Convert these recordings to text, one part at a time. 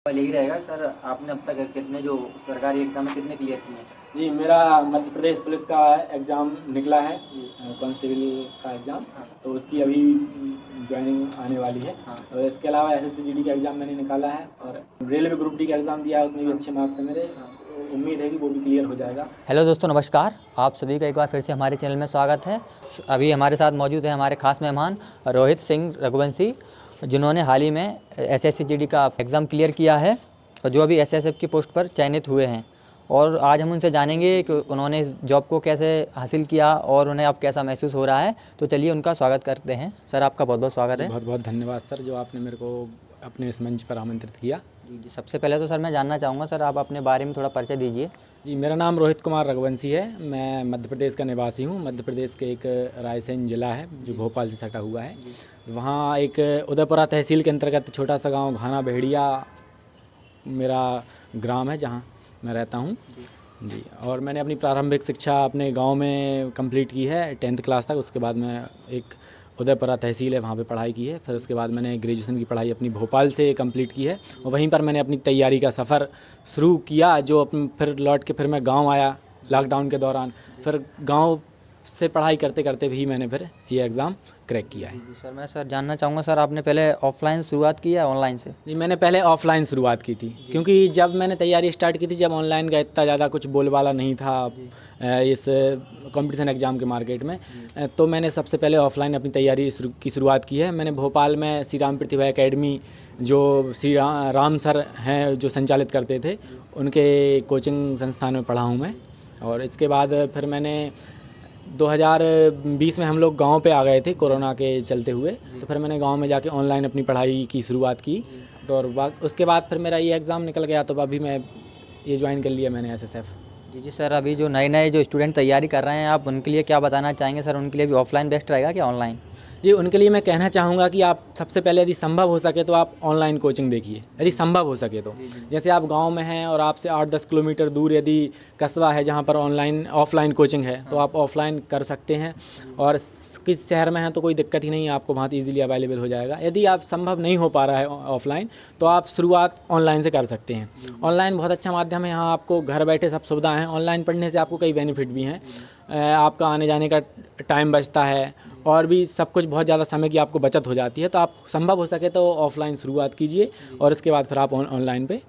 सवाल यही रहेगा सर, आपने अब तक कितने जो सरकारी एग्ज़ाम है कितने क्लियर किए हैं? जी, मेरा मध्य प्रदेश पुलिस का एग्ज़ाम निकला है, जी। कांस्टेबल का एग्ज़ाम। हाँ। तो उसकी अभी जॉइनिंग आने वाली है। हाँ। और इसके अलावा एसएससी-जीडी का एग्ज़ाम मैंने निकाला है और रेलवे ग्रुप डी का एग्ज़ाम दिया है, उसमें भी हाँ। अच्छे मार्क्स हैं मेरे। हाँ। तो उम्मीद है कि वो भी क्लियर हो जाएगा। हेलो दोस्तों, नमस्कार। आप सभी का एक बार फिर से हमारे चैनल में स्वागत है। अभी हमारे साथ मौजूद है हमारे खास मेहमान रोहित सिंह रघुवंशी, जिन्होंने हाल ही में एसएससी-जीडी का एग्ज़ाम क्लियर किया है और जो अभी एसएसएफ की पोस्ट पर चयनित हुए हैं। और आज हम उनसे जानेंगे कि उन्होंने इस जॉब को कैसे हासिल किया और उन्हें अब कैसा महसूस हो रहा है। तो चलिए उनका स्वागत करते हैं। सर, आपका बहुत बहुत स्वागत है। बहुत बहुत धन्यवाद सर, जो आपने मेरे को अपने इस मंच पर आमंत्रित किया। जी, सबसे पहले तो सर मैं जानना चाहूँगा, सर आप अपने बारे में थोड़ा परिचय दीजिए। जी, मेरा नाम रोहित कुमार रघुवंशी है। मैं मध्य प्रदेश का निवासी हूँ। मध्य प्रदेश के एक रायसेन ज़िला है जो भोपाल से सटा हुआ है। वहाँ एक उदयपुरा तहसील के अंतर्गत छोटा सा गांव घाना भेड़िया मेरा ग्राम है, जहाँ मैं रहता हूँ। जी, और मैंने अपनी प्रारंभिक शिक्षा अपने गांव में कंप्लीट की है 10th क्लास तक। उसके बाद मैं एक उदयपुरा तहसील है, वहाँ पे पढ़ाई की है। फिर उसके बाद मैंने ग्रेजुएशन की पढ़ाई अपनी भोपाल से कंप्लीट की है और वहीं पर मैंने अपनी तैयारी का सफ़र शुरू किया, जो फिर लौट के फिर मैं गांव आया लॉकडाउन के दौरान। फिर गांव से पढ़ाई करते करते भी मैंने फिर ये एग्ज़ाम क्रैक किया है। जी सर, मैं सर जानना चाहूँगा, सर आपने पहले ऑफलाइन शुरुआत की या ऑनलाइन से? जी, मैंने पहले ऑफ़लाइन शुरुआत की थी, क्योंकि जब मैंने तैयारी स्टार्ट की थी, जब ऑनलाइन का इतना ज़्यादा कुछ बोलबाला नहीं था इस कॉम्पिटिशन एग्ज़ाम के मार्केट में। तो मैंने सबसे पहले ऑफ़लाइन अपनी तैयारी शुरुआत की है। मैंने भोपाल में श्री राम प्रतिभा एकेडमी, जो श्री राम सर हैं जो संचालित करते थे, उनके कोचिंग संस्थान में पढ़ा हूँ मैं। और इसके बाद फिर मैंने 2020 में हम लोग गांव पे आ गए थे कोरोना के चलते हुए। तो फिर मैंने गांव में जाके ऑनलाइन अपनी पढ़ाई की शुरुआत की। तो और उसके बाद फिर मेरा ये एग्ज़ाम निकल गया, तो अभी मैं ये ज्वाइन कर लिया मैंने एसएसएफ। जी सर, अभी जो नए-नए जो स्टूडेंट तैयारी कर रहे हैं, आप उनके लिए क्या बताना चाहेंगे सर? उनके लिए भी ऑफलाइन बेस्ट रहेगा कि ऑनलाइन? जी, उनके लिए मैं कहना चाहूँगा कि आप सबसे पहले यदि संभव हो सके तो आप ऑनलाइन कोचिंग देखिए, यदि संभव हो सके तो। जैसे आप गांव में हैं और आपसे 8-10 किलोमीटर दूर यदि कस्बा है जहां पर ऑफलाइन कोचिंग है, तो आप ऑफलाइन कर सकते हैं। और किस शहर में हैं तो कोई दिक्कत ही नहीं है, आपको बहुत ईज़िली अवेलेबल हो जाएगा। यदि आप संभव नहीं हो पा रहा है ऑफलाइन, तो आप शुरुआत ऑनलाइन से कर सकते हैं। ऑनलाइन बहुत अच्छा माध्यम है, यहाँ आपको घर बैठे सब सुविधाएँ हैं। ऑनलाइन पढ़ने से आपको कई बेनिफिट भी हैं। आपका आने जाने का टाइम बचता है और भी सब कुछ, बहुत ज़्यादा समय की आपको बचत हो जाती है। तो आप संभव हो सके तो ऑफ़लाइन शुरुआत कीजिए और इसके बाद फिर आप ऑनलाइन पे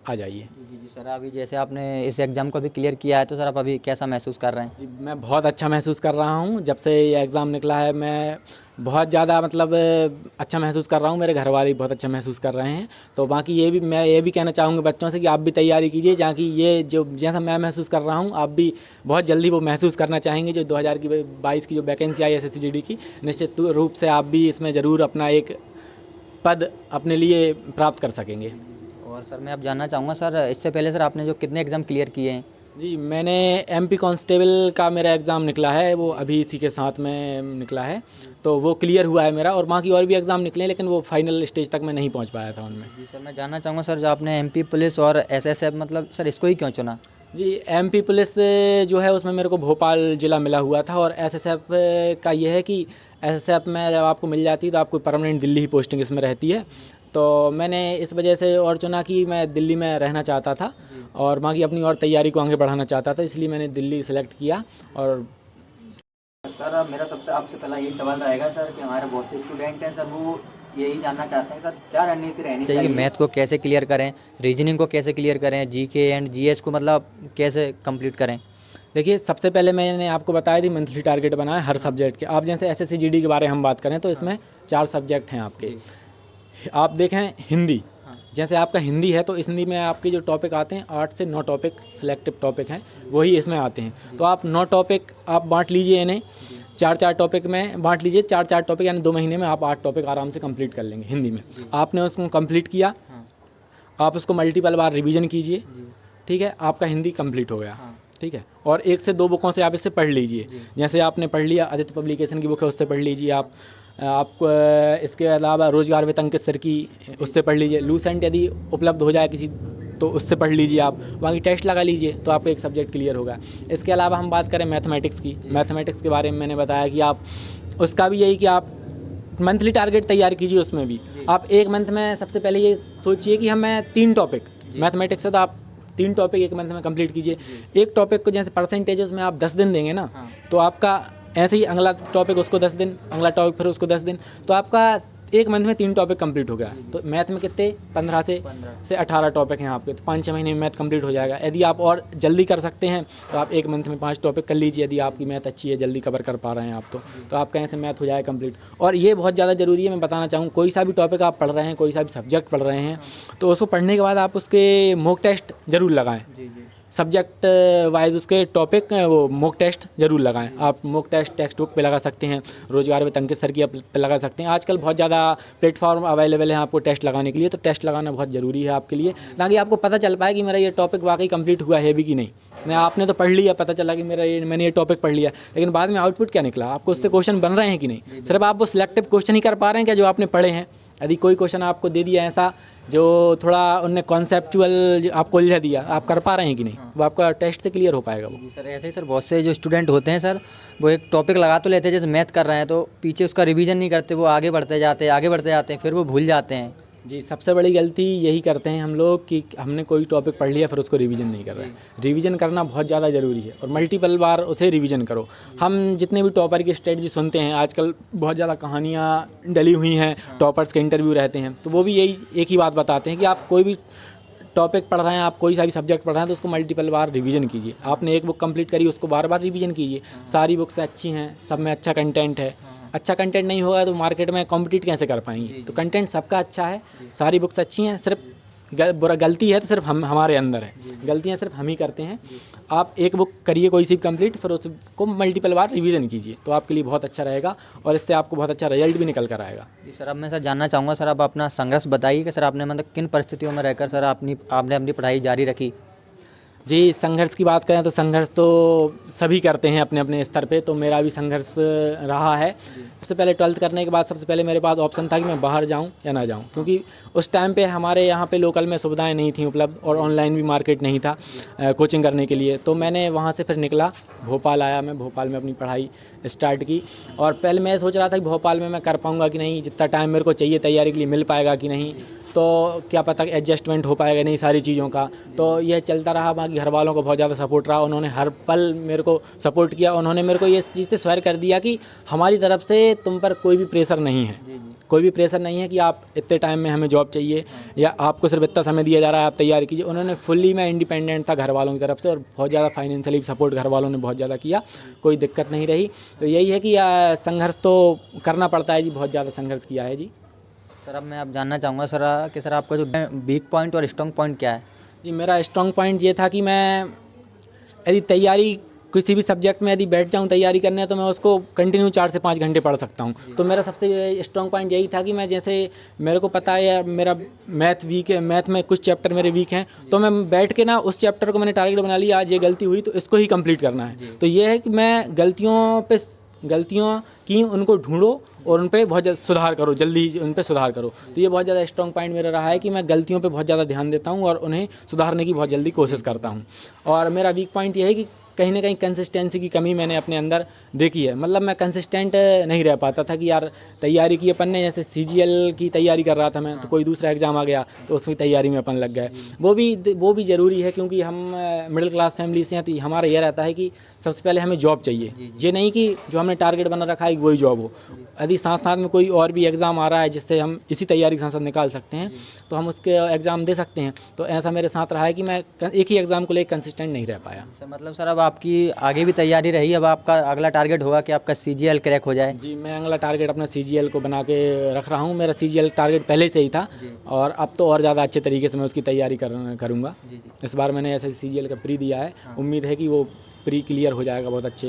आ जाइए। जी सर, अभी जैसे आपने इस एग्ज़ाम को भी क्लियर किया है, तो सर आप अभी कैसा महसूस कर रहे हैं? जी, मैं बहुत अच्छा महसूस कर रहा हूँ। जब से ये एग्ज़ाम निकला है, मैं बहुत ज़्यादा मतलब अच्छा महसूस कर रहा हूँ। मेरे घर वाले भी बहुत अच्छा महसूस कर रहे हैं। तो बाकी मैं ये भी कहना चाहूँगा बच्चों से कि आप भी तैयारी कीजिए, ताकि ये जो जैसा मैं महसूस कर रहा हूँ, आप भी बहुत जल्दी वो महसूस करना चाहेंगे। जो 2022 की जो वैकेंसी आई एसएससी-जीडी की, निश्चित रूप से आप भी इसमें ज़रूर अपना एक पद अपने लिए प्राप्त कर सकेंगे। और सर मैं अब जानना चाहूँगा, सर इससे पहले सर आपने जो कितने एग्ज़ाम क्लियर किए हैं? जी, मैंने एमपी कांस्टेबल का मेरा एग्ज़ाम निकला है, वो अभी इसी के साथ में निकला है। तो वो क्लियर हुआ है मेरा, और बाकी और भी एग्ज़ाम निकले, लेकिन वो फाइनल स्टेज तक मैं नहीं पहुंच पाया था उनमें। जी सर, मैं जानना चाहूँगा सर, जो आपने एमपी पुलिस और एसएसएफ, मतलब सर इसको ही क्यों चुना? जी, एमपी पुलिस जो है उसमें मेरे को भोपाल ज़िला मिला हुआ था, और एसएसएफ का ये है कि एसएसएफ में जब आपको मिल जाती है तो आपको परमानेंट दिल्ली ही पोस्टिंग इसमें रहती है। तो मैंने इस वजह से और चुना कि मैं दिल्ली में रहना चाहता था और बाकी अपनी और तैयारी को आगे बढ़ाना चाहता था, इसलिए मैंने दिल्ली सेलेक्ट किया। और सर अब मेरा सबसे आपसे पहला यही सवाल रहेगा सर, कि हमारे बहुत से स्टूडेंट हैं सर, वो यही जानना चाहते हैं सर, क्या रणनीति रहनी चाहिए कि मैथ को कैसे क्लियर करें, रीजनिंग को कैसे क्लियर करें, जीके एंड जीएस को मतलब कैसे कंप्लीट करें? देखिए, सबसे पहले मैंने आपको बताया थी मंथली टारगेट बनाया हर सब्जेक्ट के। आप जैसे एसएससी-जीडी के बारे में हम बात करें तो इसमें 4 सब्जेक्ट हैं आपके। आप देखें हिंदी, जैसे आपका हिंदी है तो इस हिंदी में आपके जो टॉपिक आते हैं 8 से 9 टॉपिक सिलेक्टिव टॉपिक हैं, वही इसमें आते हैं। तो आप 9 टॉपिक आप बांट लीजिए, इन्हें 4-4 टॉपिक में बांट लीजिए। 4-4 टॉपिक यानी 2 महीने में आप 8 टॉपिक आराम से कंप्लीट कर लेंगे हिंदी में। आपने उसको कंप्लीट किया, आप उसको मल्टीपल बार रिवीजन कीजिए, ठीक है, आपका हिंदी कंप्लीट हो गया। ठीक है, और 1 से 2 बुकों से आप इससे पढ़ लीजिए। जैसे आपने पढ़ लिया, आदित्य पब्लिकेशन की बुक है, उससे पढ़ लीजिए आपको इसके अलावा रोजगार वेतन के सर की, उससे पढ़ लीजिए। लूसेंट यदि उपलब्ध हो जाए किसी तो उससे पढ़ लीजिए आप। बाकी टेस्ट लगा लीजिए तो आपका एक सब्जेक्ट क्लियर होगा। इसके अलावा हम बात करें मैथमेटिक्स की, मैथमेटिक्स के बारे में मैंने बताया कि आप उसका भी यही कि आप मंथली टारगेट तैयार कीजिए उसमें भी। आप एक मंथ में सबसे पहले ये सोचिए कि हमें 3 टॉपिक मैथमेटिक्स है तो आप 3 टॉपिक एक मंथ में कंप्लीट कीजिए। एक टॉपिक को जैसे परसेंटेज उसमें आप 10 दिन देंगे ना, तो आपका ऐसे ही अगला टॉपिक उसको 10 दिन, अगला टॉपिक फिर उसको 10 दिन, तो आपका एक मंथ में 3 टॉपिक कंप्लीट हो गया। तो मैथ में कितने 15 से 18 टॉपिक हैं आपके, तो 5-6 महीने में मैथ कंप्लीट हो जाएगा। यदि आप और जल्दी कर सकते हैं तो आप एक मंथ में 5 टॉपिक कर लीजिए, यदि आपकी मैथ अच्छी है, जल्दी कवर कर पा रहे हैं आप तो आपका ऐसे मैथ हो जाए कंप्लीट। और ये बहुत ज़्यादा ज़रूरी है, मैं बताना चाहूँ, कोई सा भी टॉपिक आप पढ़ रहे हैं, कोई सा भी सब्जेक्ट पढ़ रहे हैं, तो उसको पढ़ने के बाद आप उसके मॉक टेस्ट ज़रूर लगाएँ। सब्जेक्ट वाइज उसके टॉपिक वो मॉक टेस्ट ज़रूर लगाएं। आप मॉक टेस्ट टेक्स्ट बुक पे लगा सकते हैं, रोजगार विद अंकित सर की पे लगा सकते हैं। आजकल बहुत ज़्यादा प्लेटफॉर्म अवेलेबल हैं आपको टेस्ट लगाने के लिए, तो टेस्ट लगाना बहुत ज़रूरी है आपके लिए, ताकि आपको पता चल पाए कि मेरा ये टॉपिक वाकई कंप्लीट हुआ है भी कि नहीं। मैं आपने तो पढ़ लिया, पता चला कि मैंने ये टॉपिक पढ़ लिया, लेकिन बाद में आउटपुट क्या निकला, आपको उससे क्वेश्चन बन रहे हैं कि नहीं। सिर्फ आप वो सिलेक्टिव क्वेश्चन ही कर पा रहे हैं क्या जो आपने पढ़े हैं। यदि कोई क्वेश्चन आपको दे दिया ऐसा जो थोड़ा उनने कॉन्सेप्चुअल आपको उलझा दिया, आप कर पा रहे हैं कि नहीं, वो आपका टेस्ट से क्लियर हो पाएगा वो। जी सर, ऐसे ही सर बहुत से जो स्टूडेंट होते हैं सर, वो एक टॉपिक लगा तो लेते हैं, जैसे मैथ कर रहे हैं तो पीछे उसका रिवीजन नहीं करते, वो आगे बढ़ते जाते हैं, फिर वो भूल जाते हैं। जी, सबसे बड़ी गलती यही करते हैं हम लोग कि हमने कोई टॉपिक पढ़ लिया फिर उसको रिवीजन नहीं कर रहे हैं। रिवीजन करना बहुत ज़्यादा ज़रूरी है और मल्टीपल बार उसे रिवीजन करो। हम जितने भी टॉपर की स्ट्रेटजी सुनते हैं आजकल, बहुत ज़्यादा कहानियाँ डली हुई हैं, टॉपर्स के इंटरव्यू रहते हैं, तो वो भी यही एक ही बात बताते हैं कि आप कोई भी टॉपिक पढ़ रहे हैं, आप कोई सा भी सब्जेक्ट पढ़ रहे हैं तो उसको मल्टीपल बार रिवीजन कीजिए। आपने एक बुक कंप्लीट करी, उसको बार बार रिवीजन कीजिए। सारी बुक्स अच्छी हैं, सब में अच्छा कंटेंट है। अच्छा कंटेंट नहीं होगा तो मार्केट में कॉम्पिटिट कैसे कर पाएंगे। तो कंटेंट सबका अच्छा है, सारी बुक्स अच्छी हैं, सिर्फ गलती है तो सिर्फ हमारे अंदर है, गलतियाँ सिर्फ हम ही करते हैं। आप एक बुक करिए कोई सी कंप्लीट, फिर उसको मल्टीपल बार रिवीजन कीजिए, तो आपके लिए बहुत अच्छा रहेगा और इससे आपको बहुत अच्छा रिजल्ट भी निकल कर आएगा। जी सर, अब मैं सर जानना चाहूँगा सर, आप अपना संघर्ष बताइए कि सर आपने मतलब किन परिस्थितियों में रहकर सर आपने अपनी पढ़ाई जारी रखी। जी, संघर्ष की बात करें तो संघर्ष तो सभी करते हैं अपने अपने स्तर पे, तो मेरा भी संघर्ष रहा है। सबसे पहले 12th करने के बाद सबसे पहले मेरे पास ऑप्शन था कि मैं बाहर जाऊं या ना जाऊं, क्योंकि उस टाइम पे हमारे यहाँ पे लोकल में सुविधाएं नहीं थी उपलब्ध और ऑनलाइन भी मार्केट नहीं था कोचिंग करने के लिए। तो मैंने वहाँ से फिर निकला, भोपाल आया, मैं भोपाल में अपनी पढ़ाई स्टार्ट की। और पहले मैं सोच रहा था कि भोपाल में मैं कर पाऊँगा कि नहीं, जितना टाइम मेरे को चाहिए तैयारी के लिए मिल पाएगा कि नहीं, तो क्या पता एडजस्टमेंट हो पाएगा नहीं सारी चीज़ों का। तो यह चलता रहा, बाकी घर वालों को बहुत ज़्यादा सपोर्ट रहा, उन्होंने हर पल मेरे को सपोर्ट किया। उन्होंने मेरे को ये चीज़ से स्वीकार कर दिया कि हमारी तरफ से तुम पर कोई भी प्रेशर नहीं है। कोई भी प्रेशर नहीं है कि आप इतने टाइम में हमें जॉब चाहिए या आपको सिर्फ इतना समय दिया जा रहा है, आप तैयारी कीजिए। उन्होंने फुल्ली, मैं इंडिपेंडेंट था घर वालों की तरफ से और बहुत ज़्यादा फाइनेंशियली सपोर्ट घर वालों ने बहुत ज़्यादा किया, कोई दिक्कत नहीं रही। तो यही है कि संघर्ष तो करना पड़ता है जी, बहुत ज़्यादा संघर्ष किया है जी। सर अब मैं आप जानना चाहूँगा सर कि सर आपका जो वीक पॉइंट और स्ट्रॉन्ग पॉइंट क्या है। जी, मेरा स्ट्रॉन्ग पॉइंट ये था कि मैं यदि तैयारी किसी भी सब्जेक्ट में यदि बैठ जाऊँ तैयारी करने, तो मैं उसको कंटिन्यू 4 से 5 घंटे पढ़ सकता हूँ। तो मेरा सबसे स्ट्रॉन्ग पॉइंट यही था कि मैं, जैसे मेरे को पता है मेरा मैथ वीक है, मैथ में कुछ चैप्टर मेरे वीक हैं, तो मैं बैठ के ना उस चैप्टर को मैंने टारगेट बना लिया, आज ये गलती हुई तो इसको ही कंप्लीट करना है। तो ये है कि मैं गलतियों की उनको ढूंढो और उन पे बहुत ज़्यादा सुधार करो, जल्दी उन पे सुधार करो। तो ये बहुत ज़्यादा स्ट्रॉन्ग पॉइंट मेरा रहा है कि मैं गलतियों पे बहुत ज़्यादा ध्यान देता हूँ और उन्हें सुधारने की बहुत जल्दी कोशिश करता हूँ। और मेरा वीक पॉइंट ये है कि कहीं ना कहीं कंसिस्टेंसी की कमी मैंने अपने अंदर देखी है। मतलब मैं कंसिस्टेंट नहीं रह पाता था कि यार तैयारी की अपन ने, जैसे CGL की तैयारी कर रहा था मैं, तो कोई दूसरा एग्ज़ाम आ गया तो उसकी तैयारी में अपन लग गए। वो भी ज़रूरी है, क्योंकि हम मिडिल क्लास फैमिली से हैं, तो हमारा यह रहता है कि सबसे पहले हमें जॉब चाहिए। ये नहीं कि जो हमने टारगेट बना रखा है वही जॉब हो। यदि साथ साथ में कोई और भी एग्ज़ाम आ रहा है जिससे हम इसी तैयारी के साथ साथ निकाल सकते हैं, तो हम उसके एग्ज़ाम दे सकते हैं। तो ऐसा मेरे साथ रहा है कि मैं एक ही एग्ज़ाम को लेकर कंसिस्टेंट नहीं रह पाया। सर मतलब सर अब आपकी आगे भी तैयारी रही, अब आपका अगला टारगेट होगा कि आपका CGL क्रैक हो जाए। जी, मैं अगला टारगेट अपना CGL को बना के रख रहा हूँ। मेरा CGL टारगेट पहले से ही था और अब तो और ज़्यादा अच्छे तरीके से मैं उसकी तैयारी करूँगा। इस बार मैंने ऐसे CGL का प्री दिया है, उम्मीद है कि वो प्री क्लियर हो जाएगा बहुत अच्छे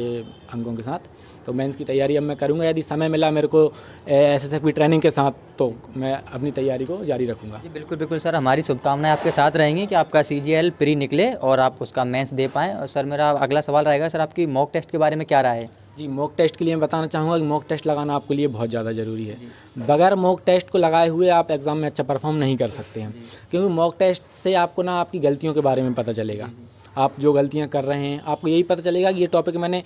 अंकों के साथ। तो मेंस की तैयारी अब मैं करूँगा, यदि समय मिला मेरे को SSF की ट्रेनिंग के साथ, तो मैं अपनी तैयारी को जारी रखूँगा। जी बिल्कुल बिल्कुल सर, हमारी शुभकामनाएं आपके साथ रहेंगी कि आपका CGL प्री निकले और आप उसका मेंस दे पाएँ। और सर मेरा अगला सवाल रहेगा सर, आपकी मॉक टेस्ट के बारे में क्या राय है। जी, मॉक टेस्ट के लिए मैं बताना चाहूँगा कि मॉक टेस्ट लगाना आपके लिए बहुत ज़्यादा ज़रूरी है। बगैर मॉक टेस्ट को लगाए हुए आप एग्ज़ाम में अच्छा परफॉर्म नहीं कर सकते हैं, क्योंकि मॉक टेस्ट से आपको ना आपकी गलतियों के बारे में पता चलेगा। आप जो गलतियाँ कर रहे हैं आपको यही पता चलेगा कि ये टॉपिक मैंने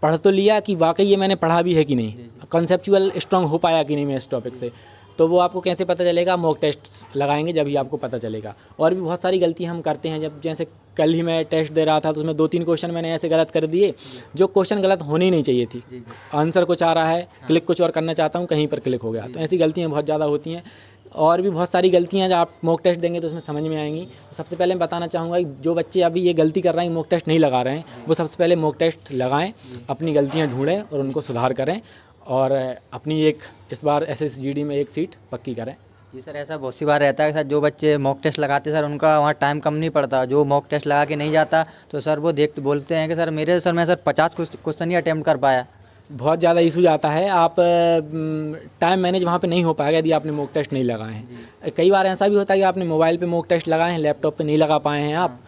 पढ़ तो लिया कि वाकई ये मैंने पढ़ा भी है कि नहीं, कॉन्सेप्चुअल स्ट्रांग हो पाया कि नहीं मैं इस टॉपिक से, तो वो आपको कैसे पता चलेगा? मॉक टेस्ट लगाएंगे जब ही आपको पता चलेगा। और भी बहुत सारी गलतियां हम करते हैं, जब जैसे कल ही मैं टेस्ट दे रहा था तो उसमें 2-3 क्वेश्चन मैंने ऐसे गलत कर दिए जो क्वेश्चन गलत होनी ही नहीं चाहिए थी। आंसर कुछ आ रहा है, क्लिक कुछ और करना चाहता हूँ, कहीं पर क्लिक हो गया। तो ऐसी गलतियाँ बहुत ज़्यादा होती हैं। और भी बहुत सारी गलतियाँ जब आप मॉक टेस्ट देंगे तो उसमें समझ में आएंगी। तो सबसे पहले मैं बताना चाहूँगा कि जो बच्चे अभी ये गलती कर रहे हैं, मॉक टेस्ट नहीं लगा रहे हैं, वो सबसे पहले मॉक टेस्ट लगाएं, अपनी गलतियाँ ढूंढें और उनको सुधार करें और अपनी इस बार SSGD में एक सीट पक्की करें। जी सर, ऐसा बहुत सी बार रहता है कि सर जो बच्चे मॉक टेस्ट लगाते हैं सर उनका वहाँ टाइम कम नहीं पड़ता, जो मॉक टेस्ट लगा के नहीं जाता तो सर वो बोलते हैं कि सर मैं 50 क्वेश्चन ही अटैम्प्ट कर पाया। बहुत ज़्यादा इशू आता है, आप टाइम मैनेज वहाँ पे नहीं हो पाएगा यदि आपने मॉक टेस्ट नहीं लगाए हैं। कई बार ऐसा भी होता है कि आपने मोबाइल पे मॉक टेस्ट लगाए हैं, लैपटॉप पे नहीं लगा पाए हैं आप,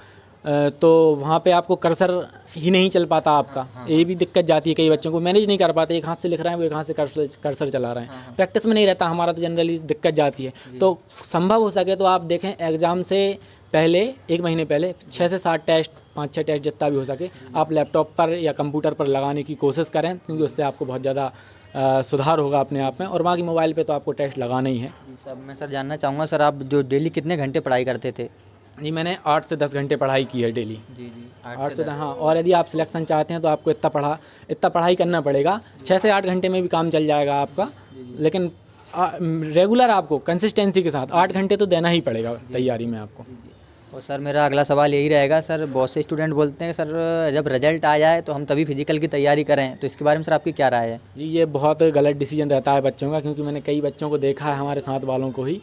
तो वहाँ पे आपको कर्सर ही नहीं चल पाता आपका। ये भी दिक्कत जाती है, कई बच्चों को मैनेज नहीं कर पाते, एक हाथ से लिख रहे हैं वो एक हाथ से कर्सर चला रहे हैं, प्रैक्टिस में नहीं रहता हमारा, तो जनरली दिक्कत जाती है। तो संभव हो सके तो आप देखें एग्ज़ाम से पहले 1 महीने पहले 6 से 7 टेस्ट, 5-6 टेस्ट जितना भी हो सके आप लैपटॉप पर या कंप्यूटर पर लगाने की कोशिश करें, क्योंकि उससे आपको बहुत ज़्यादा सुधार होगा अपने आप में। और बाकी मोबाइल पे तो आपको टेस्ट लगाना ही है। जी सर, मैं सर जानना चाहूँगा सर आप जो डेली कितने घंटे पढ़ाई करते थे? जी, मैंने 8 से 10 घंटे पढ़ाई की है डेली। जी 8 से 10, हाँ। और यदि आप सिलेक्शन चाहते हैं तो आपको इतना पढ़ाई करना पड़ेगा। 6 से 8 घंटे में भी काम चल जाएगा आपका, लेकिन रेगुलर आपको कंसिस्टेंसी के साथ 8 घंटे तो देना ही पड़ेगा तैयारी में आपको। और सर मेरा अगला सवाल यही रहेगा सर, बहुत से स्टूडेंट बोलते हैं कि सर जब रिजल्ट आ जाए तो हम तभी फिजिकल की तैयारी करें, तो इसके बारे में सर आपकी क्या राय है? जी, ये बहुत गलत डिसीजन रहता है बच्चों का, क्योंकि मैंने कई बच्चों को देखा है हमारे साथ वालों को ही,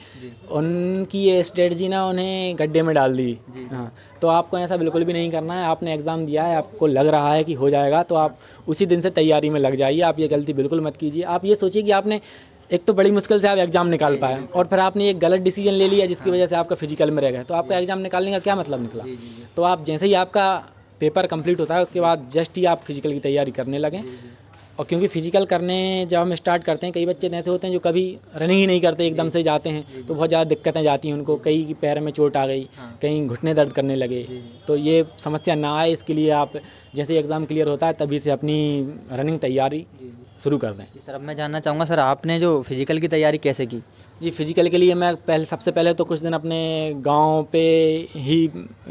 उनकी ये स्ट्रेटजी ना उन्हें गड्ढे में डाल दी। हाँ, तो आपको ऐसा बिल्कुल भी नहीं करना है। आपने एग्ज़ाम दिया है, आपको लग रहा है कि हो जाएगा, तो आप उसी दिन से तैयारी में लग जाइए। आप ये गलती बिल्कुल मत कीजिए। आप ये सोचिए कि आपने एक तो बड़ी मुश्किल से आप एग्ज़ाम निकाल पाए और फिर आपने एक गलत डिसीजन ले लिया जिसकी वजह से आपका फिजिकल में रह गया, तो आपका एग्ज़ाम निकालने का क्या मतलब निकला? तो आप जैसे ही आपका पेपर कंप्लीट होता है उसके बाद जस्ट ही आप फिजिकल की तैयारी करने लगें। और क्योंकि फिजिकल करने जब हम स्टार्ट करते हैं, कई बच्चे ऐसे होते हैं जो कभी रनिंग ही नहीं करते, एकदम से जाते हैं, तो बहुत ज़्यादा दिक्कतें जाती हैं उनको, कई की पैर में चोट आ गई, कहीं घुटने दर्द करने लगे। तो ये समस्या ना आए इसके लिए आप जैसे एग्ज़ाम क्लियर होता है तभी से अपनी रनिंग तैयारी शुरू कर दें। सर अब मैं जानना चाहूँगा सर आपने जो फिजिकल की तैयारी कैसे की? जी, फिजिकल के लिए मैं सबसे पहले तो कुछ दिन अपने गांव पे ही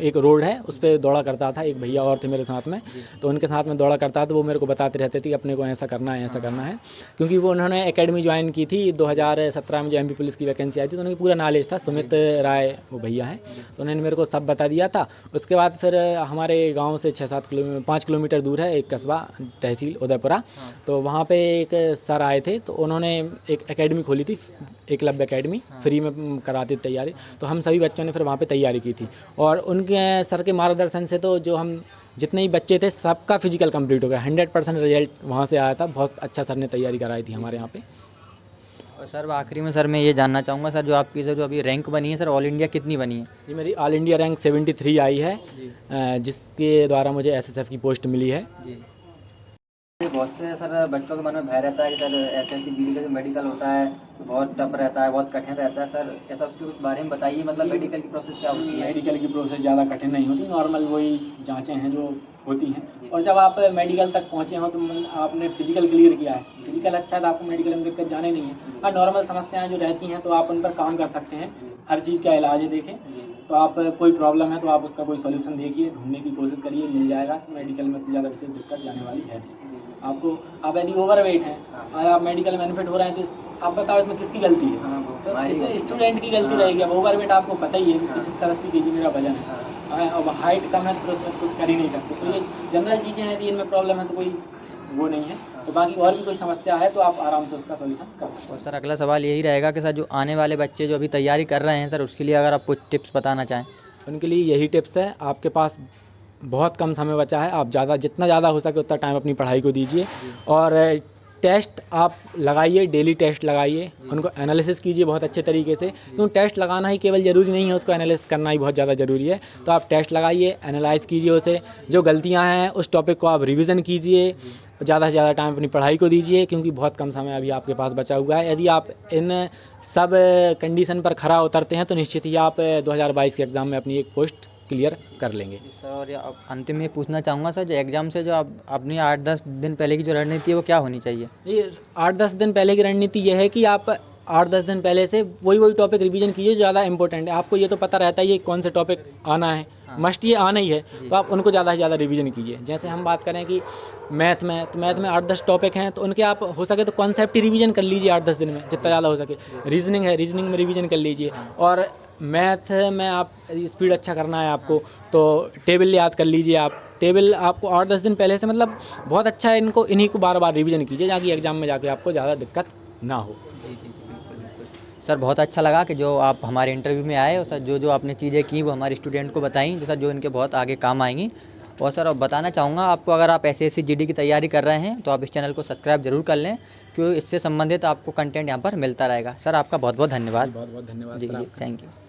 एक रोड है उस पर दौड़ा करता था। एक भैया और थे मेरे साथ में, तो उनके साथ में दौड़ा करता था, तो वो मेरे को बताते रहते थे कि अपने को ऐसा करना है, ऐसा करना है, क्योंकि वो उन्होंने एकेडमी ज्वाइन की थी 2017 में, जो MP पुलिस की वैकेंसी आई थी, तो उन्हें पूरा नॉलेज था। सुमित राय वो भैया हैं, तो उन्होंने मेरे को सब बता दिया था। उसके बाद फिर हमारे गाँव से 5 किलोमीटर दूर है एक कस्बा, तहसील उदयपुरा, तो वहाँ पर एक सर आए थे, तो उन्होंने एक एकेडमी खोली थी, एकलव्य एकेडमी, फ्री में कराती तैयारी। तो हम सभी बच्चों ने फिर वहाँ पे तैयारी की थी, और उनके सर के मार्गदर्शन से तो जो हम जितने ही बच्चे थे सबका फिजिकल कंप्लीट हो गया। 100% रिजल्ट वहाँ से आया था। बहुत अच्छा सर ने तैयारी कराई थी हमारे यहाँ पे। और सर आखिरी में सर मैं ये जानना चाहूँगा सर, जो आपकी सर जो अभी रैंक बनी है सर ऑल इंडिया कितनी बनी है? जी, मेरी ऑल इंडिया रैंक 73 आई है, जिसके द्वारा मुझे SSF की पोस्ट मिली है। बहुत से सर बच्चों के मन में भय रहता है कि सर SSC-GD का जो मेडिकल होता है तो बहुत टफ रहता है, बहुत कठिन रहता है। सर ऐसा उसके कुछ बारे में बताइए, मतलब मेडिकल की प्रोसेस क्या होती है? मेडिकल की प्रोसेस ज़्यादा कठिन नहीं होती, नॉर्मल वही जांचें हैं जो होती हैं। और जब आप मेडिकल तक पहुँचे हो तो आपने फिजिकल क्लियर किया है, फिजिकल अच्छा है तो आपको मेडिकल में दिक्कत जाने नहीं है। और नॉर्मल समस्याएँ जो रहती हैं तो आप उन पर काम कर सकते हैं। हर चीज़ का इलाज है, देखें तो आप कोई प्रॉब्लम है तो आप उसका कोई सॉल्यूशन देखिए, ढूंढने की कोशिश करिए, मिल जाएगा। मेडिकल में तो ज़्यादा विशेष दिक्कत जाने वाली है आपको। आप यदि ओवरवेट हैं और आप मेडिकल में बेनिफिट हो रहे हैं तो आप बताओ इसमें किसकी गलती है? तो इसमें स्टूडेंट की गलती रहेगी। अब ओवरवेट आपको पता ही है कि 75-80 kg मेरा वजन है, अब हाइट कम है तो उसमें कुछ कर ही नहीं सकते। तो ये जनरल चीज़ें हैं, यदि इनमें प्रॉब्लम है तो कोई वो नहीं है। तो बाकी और भी कोई समस्या है तो आप आराम से उसका सॉल्यूशन कर सकते हैं। और सर अगला सवाल यही रहेगा कि सर जो आने वाले बच्चे जो अभी तैयारी कर रहे हैं सर, उसके लिए अगर आप कुछ टिप्स बताना चाहें? उनके लिए यही टिप्स है, आपके पास बहुत कम समय बचा है, आप जितना ज़्यादा हो सके उतना टाइम अपनी पढ़ाई को दीजिए। और टेस्ट आप लगाइए, डेली टेस्ट लगाइए, उनको एनालिसिस कीजिए बहुत अच्छे तरीके से, क्योंकि टेस्ट लगाना ही केवल ज़रूरी नहीं है, उसको एनालिसिस करना ही बहुत ज़्यादा ज़रूरी है। तो आप टेस्ट लगाइए, एनालाइज कीजिए उसे, जो गलतियां हैं उस टॉपिक को आप रिवीजन कीजिए, ज़्यादा से ज़्यादा टाइम अपनी पढ़ाई को दीजिए, क्योंकि बहुत कम समय अभी आपके पास बचा हुआ है। यदि आप इन सब कंडीशन पर खरा उतरते हैं तो निश्चित ही आप 2022 के एग्ज़ाम में अपनी एक पोस्ट क्लियर कर लेंगे। सर और अब अंतिम में पूछना चाहूँगा सर, जो एग्ज़ाम से जो आप अपनी 8-10 दिन पहले की जो रणनीति है वो क्या होनी चाहिए? ये 8-10 दिन पहले की रणनीति ये है कि आप 8-10 दिन पहले से वही टॉपिक रिवीजन कीजिए जो ज़्यादा इंपॉर्टेंट है। आपको ये तो पता रहता है ये कौन से टॉपिक आना है, मस्ट ये आना ही है, तो आप उनको ज़्यादा से ज़्यादा रिवीजन कीजिए। जैसे हम बात करें कि मैथ में 8-10 टॉपिक हैं, तो उनके आप हो सके तो कॉन्सेप्ट ही रिवीजन कर लीजिए 8-10 दिन में, जितना ज़्यादा हो सके। रीजनिंग है, रीजनिंग में रिवीजन कर लीजिए। और मैथ में आप स्पीड अच्छा करना है आपको, तो टेबल याद कर लीजिए आप। टेबल आपको 8-10 दिन पहले से मतलब बहुत अच्छा है, इन्हीं को बार बार रिवीजन कीजिए ताकि एग्जाम में जाके आपको ज़्यादा दिक्कत ना हो। सर बहुत अच्छा लगा कि जो आप हमारे इंटरव्यू में आए और सर जो आपने चीज़ें की वो हमारे स्टूडेंट को बताई, जो सर जो इनके बहुत आगे काम आएंगी। और सर अब बताना चाहूँगा आपको, अगर आप SSC GD की तैयारी कर रहे हैं तो आप इस चैनल को सब्सक्राइब जरूर कर लें, क्योंकि इससे संबंधित आपको कंटेंट यहाँ पर मिलता रहेगा। सर आपका बहुत बहुत धन्यवाद। बहुत बहुत धन्यवाद जी सर जी, आपका। Thank you.